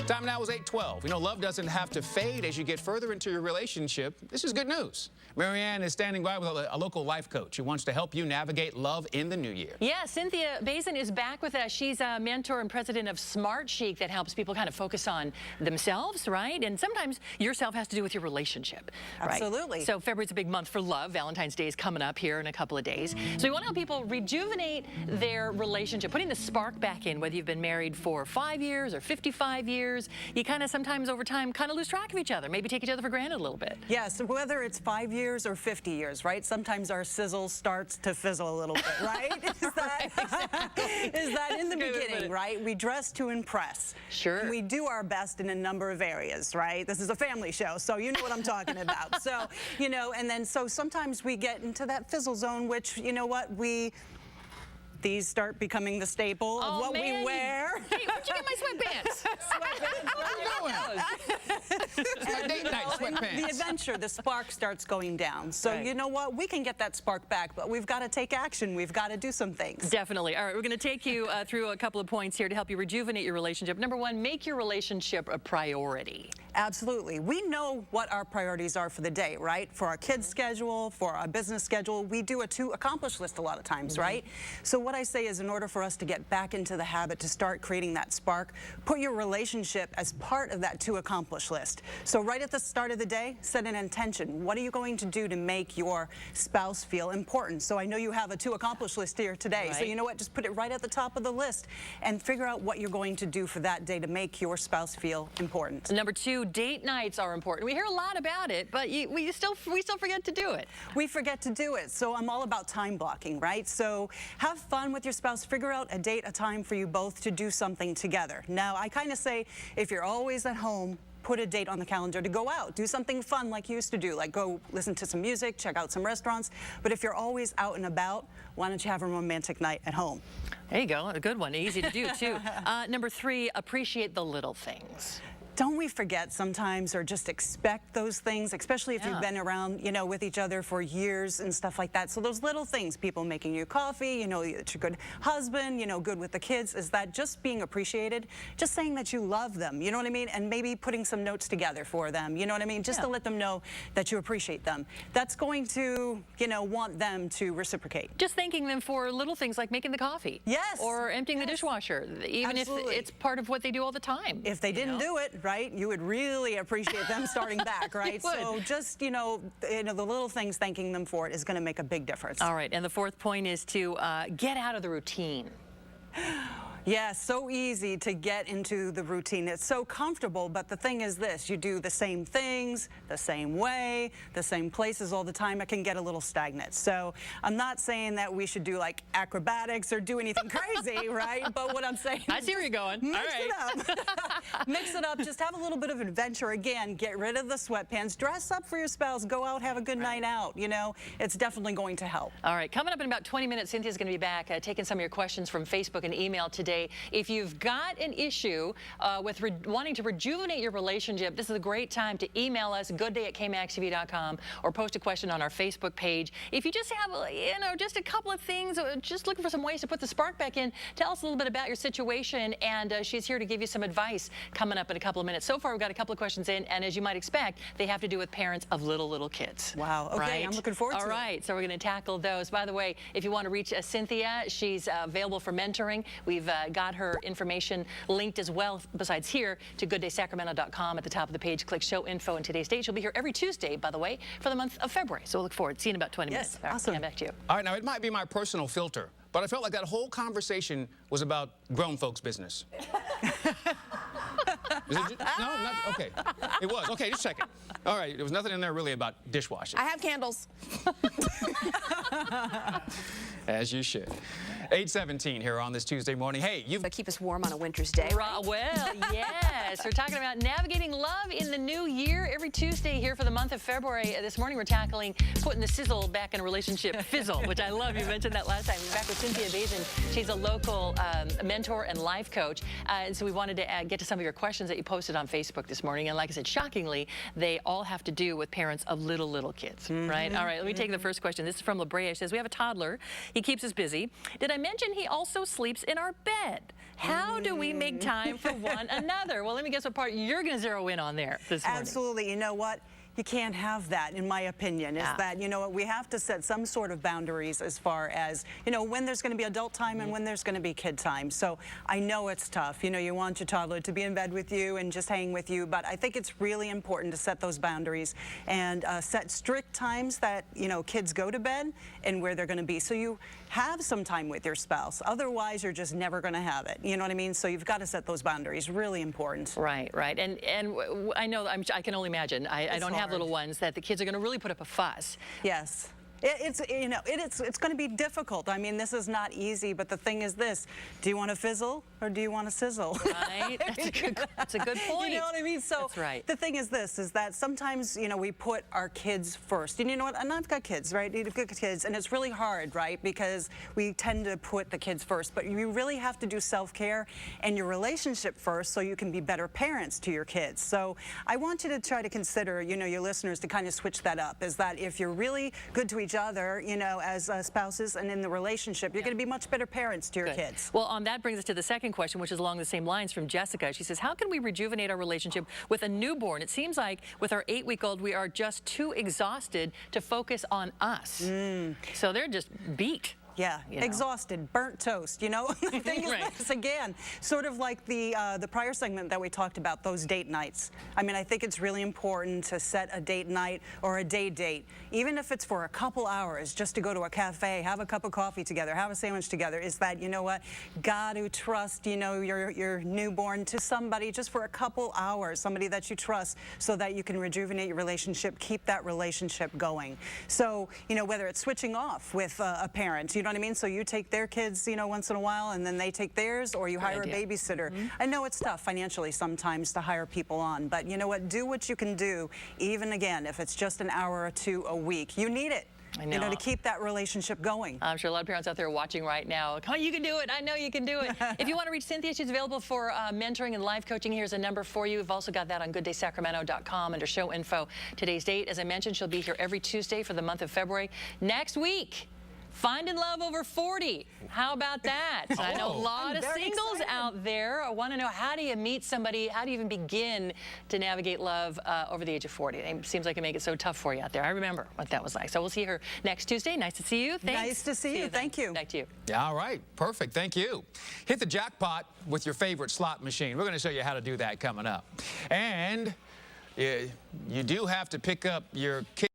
Time now is 8:12. You know, love doesn't have to fade as you get further into your relationship. This is good news. Marianne is standing by with a local life coach who wants to help you navigate love in the new year. Yeah, Cynthia Bazin is back with us. She's a mentor and president of Smart Chic that helps people kind of focus on themselves, right? And sometimes yourself has to do with your relationship, right? Absolutely. So February's a big month for love. Valentine's Day is coming up here in a couple of days. So we want to help people rejuvenate their relationship, putting the spark back in, whether you've been married for 5 years or 55 years. You kind of sometimes over time kind of lose track of each other, maybe take each other for granted a little bit. Yes, whether it's 5 years or 50 years, right? Sometimes our sizzle starts to fizzle a little bit, right? Is that in the beginning, right? We dress to impress. Sure. And we do our best in a number of areas, right? This is a family show, so you know what I'm talking about. So, you know, and then so sometimes we get into that fizzle zone, which, you know what, these start becoming the staple of what we wear. Hey, where'd you get my sweatpants? It's my date night sweatpants. The adventure, the spark starts going down. So you know what? We can get that spark back, but we've got to take action. We've got to do some things. Definitely. All right, we're going to take you through a couple of points here to help you rejuvenate your relationship. Number one, make your relationship a priority. Absolutely. We know what our priorities are for the day, right? For our kids' schedule, for our business schedule, we do a to-accomplish list a lot of times, right? So what I say is, in order for us to get back into the habit to start creating that spark, put your relationship as part of that to-accomplish list. So right at the start of the day, set an intention. What are you going to do to make your spouse feel important? So I know you have a to-accomplish list here today. Right. So you know what? Just put it right at the top of the list and figure out what you're going to do for that day to make your spouse feel important. Number two, date nights are important. We hear a lot about it, but we still forget to do it. We forget to do it. So I'm all about time blocking, right? So have fun with your spouse. Figure out a date, a time for you both to do something together. Now, I kind of say, if you're always at home, put a date on the calendar to go out, do something fun like you used to do, like go listen to some music, check out some restaurants. But if you're always out and about, why don't you have a romantic night at home? There you go, a good one, easy to do too. Number three, appreciate the little things. Don't we forget sometimes or just expect those things, especially if you've been around, you know, with each other for years and stuff like that. So those little things, people making you coffee, you know, that you're a good husband, you know, good with the kids, is that just being appreciated, just saying that you love them, you know what I mean? And maybe putting some notes together for them, you know what I mean? Just to let them know that you appreciate them. That's going to, you know, want them to reciprocate. Just thanking them for little things like making the coffee. Yes. Or emptying the dishwasher, even if it's part of what they do all the time. If they didn't do it, right, you would really appreciate them starting back, right? So just, you know, the little things, thanking them for it is going to make a big difference. All right, and the fourth point is to get out of the routine. Yeah, so easy to get into the routine. It's so comfortable, but the thing is this, you do the same things, the same way, the same places all the time. It can get a little stagnant. So I'm not saying that we should do like acrobatics or do anything crazy, right? But what I'm saying I see where you're going. Mix it up. Mix it up. Just have a little bit of adventure. Again, get rid of the sweatpants. Dress up for your spouse. Go out, have a good night out. You know, it's definitely going to help. All right, coming up in about 20 minutes, Cynthia's going to be back taking some of your questions from Facebook and email today. If you've got an issue with wanting to rejuvenate your relationship, this is a great time to email us, goodday@kmaxtv.com, or post a question on our Facebook page. If you just have, you know, just a couple of things, just looking for some ways to put the spark back in, tell us a little bit about your situation, and she's here to give you some advice coming up in a couple of minutes. So far, we've got a couple of questions in, and as you might expect, they have to do with parents of little kids. Wow. Okay, right? I'm looking forward to it. All right, so we're going to tackle those. By the way, if you want to reach Cynthia, she's available for mentoring. We've got her information linked as well, besides here, to gooddaysacramento.com. At the top of the page, click show info, and today's date. She'll be here every Tuesday, by the way, for the month of February. So we'll look forward to seeing you in about 20 minutes. Awesome. Yeah, back to you. All right, now it might be my personal filter, but I felt like that whole conversation was about grown folks' business. No, not, okay. It was. Okay, just check it. All right, there was nothing in there really about dishwashing. I have candles. As you should. 8:17 here on this Tuesday morning. Hey, you've... Keep us warm on a winter's day. Well, yes. We're talking about navigating love in the new year every Tuesday here for the month of February. This morning we're tackling putting the sizzle back in a relationship fizzle, which I love. You mentioned that last time. We're back with Cynthia Bazin. She's a local mentor and life coach. And so we wanted to get to some of your questions that you posted on Facebook this morning. And like I said, shockingly, they all have to do with parents of little kids, right? All right, let me take the first question. This is from La Brea. She says, we have a toddler. He keeps us busy. Did I mention he also sleeps in our bed? How do we make time for one another? Well, let me me guess what part you're going to zero in on there this morning. Absolutely. You know what? You can't have that, in my opinion, is that, you know, we have to set some sort of boundaries as far as, you know, when there's going to be adult time and when there's going to be kid time. So I know it's tough. You know, you want your toddler to be in bed with you and just hang with you, but I think it's really important to set those boundaries and set strict times that, you know, kids go to bed and where they're going to be. So you have some time with your spouse. Otherwise, you're just never going to have it. You know what I mean? So you've got to set those boundaries. Really important. Right, right. And I know, I can only imagine. I don't have little ones that the kids are going to really put up a fuss. Yes. It's you know, it's going to be difficult. I mean, this is not easy, but the thing is this: do you want to fizzle or do you want to sizzle? Right. That's a good point. You know what I mean? So that's right. The thing is this: is that sometimes, you know, we put our kids first. And you know what? And I've got kids, right? You've got kids, and it's really hard, right? Because we tend to put the kids first. But you really have to do self-care and your relationship first, so you can be better parents to your kids. So I want you to try to consider, you know, your listeners to kind of switch that up. Is that if you're really good to each other, you know, as spouses and in the relationship, you're going to be much better parents to your kids. Well, that brings us to the second question, which is along the same lines from Jessica. She says, how can we rejuvenate our relationship with a newborn? It seems like with our 8-week-old, we are just too exhausted to focus on us. So they're just beat. Yeah, you know. Exhausted, burnt toast, you know? The thing is this, again, sort of like the prior segment that we talked about, those date nights. I mean, I think it's really important to set a date night or a day date, even if it's for a couple hours, just to go to a cafe, have a cup of coffee together, have a sandwich together. Is that, you know what, got to trust, you know, your newborn to somebody just for a couple hours, somebody that you trust, so that you can rejuvenate your relationship, keep that relationship going. So, you know, whether it's switching off with a parent, you know what I mean? So you take their kids, you know, once in a while, and then they take theirs, or you hire a babysitter. I know it's tough financially sometimes to hire people on, but you know what? Do what you can do, even again, if it's just an hour or two a week. You need it. I know. You know, to keep that relationship going. I'm sure a lot of parents out there watching right now. Come on, you can do it. I know you can do it. If you want to reach Cynthia, she's available for mentoring and life coaching. Here's a number for you. We've also got that on gooddaysacramento.com under show info. Today's date, as I mentioned, she'll be here every Tuesday for the month of February. Next week, finding love over 40. How about that? I know a lot of singles out there. I want to know, how do you meet somebody? How do you even begin to navigate love over the age of 40? It seems like it makes it so tough for you out there. I remember what that was like. So we'll see her next Tuesday. Nice to see you. Thanks. Nice to see you. Thank you. Back to you. Yeah, all right. Perfect. Thank you. Hit the jackpot with your favorite slot machine. We're going to show you how to do that coming up. And you do have to pick up your